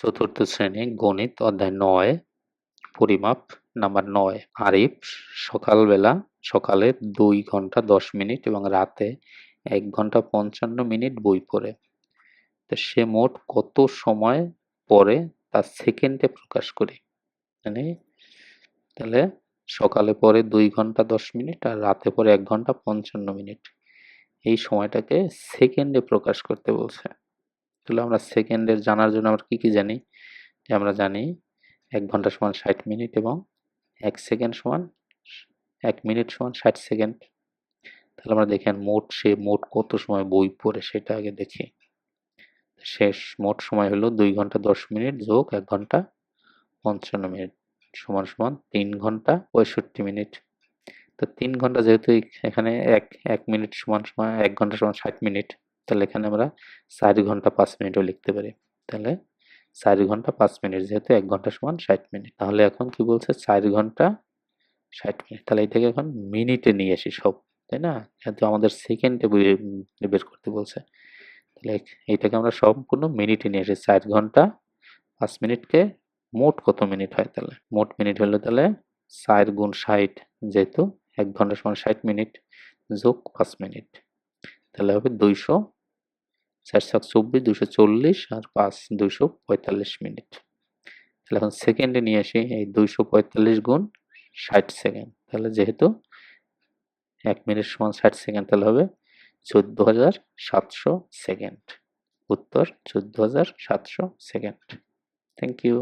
চতুর্থ শ্রেণী গণিত অধ্যায় ৯ পরিমাপ নাম্বার ৯ আরিফ সকালে ২ ঘন্টা ১০ মিনিট এবং রাতে ১ ঘন্টা ৫৫ মিনিট বই পড়ে। তো সে মোট কত সময় পড়ে তা সেকেন্ডে প্রকাশ করি। মানে তাহলে সকালে পড়ে ২ ঘন্টা ১০ মিনিট আর রাতে পড়ে ১ ঘন্টা ৫৫ মিনিট। এই সময়টাকে সেকেন্ডে প্রকাশ করতে বলছে। তাহলে আমরা সেকেন্ডের জানার জন্য আমরা কি জানি? যে আমরা জানি ১ ঘন্টা সমান ৬০ মিনিট এবং ১ সেকেন্ড সমান ১ মিনিট সমান ৬০ সেকেন্ড। তাহলে আমরা দেখি সে মোট কত সময় বই পড়ে সেটা আগে দেখি। শেষ মোট সময় হলো ২ ঘন্টা ১০ মিনিট যোগ ১ ঘন্টা ৫৫ মিনিট সমান ৩ ঘন্টা ৬৫ মিনিট। তো ৩ ঘন্টা যেহেতু এখানে ১ মিনিট সমান ১ ঘন্টা সমান ৬০ মিনিট, তাহলে এখানে আমরা ৪ ঘন্টা ৫ মিনিটও লিখতে পারি। তাহলে ৪ ঘন্টা ৫ মিনিট যেহেতু ১ ঘন্টা সমান ৬০ মিনিট। তাহলে এখন কি বলছে ৪ ঘন্টা ৬০ মিনিট। তাহলে এটাকে এখন মিনিটে নিয়ে আসি সব, তাই না? যেহেতু আমাদের সেকেন্ডে বের করতে বলছে। তাহলে এইটাকে আমরা সম্পূর্ণ মিনিটে নিয়ে আসি। ৪ ঘন্টা ৫ মিনিটকে মোট কত মিনিট হয়? তাহলে মোট মিনিট হলো তাহলে ৪ গুণ ৬০ যেহেতু ১ ঘন্টা সমান ৬০ মিনিট যোগ ৫ মিনিট, তাহলে হবে ২০০ ৪ × ২৪ ২৪০ আর ৫ ২৪৫ মিনিট। তাহলে এখন সেকেন্ডে নিয়ে আসি এই ২৪৫ গুণ ৬০ সেকেন্ড। তাহলে যেহেতু ১ মিনিট সমান ৬০ সেকেন্ড তাহলে হবে ১৪৭০০ সেকেন্ড। উত্তর ১৪৭০০ সেকেন্ড। Thank you.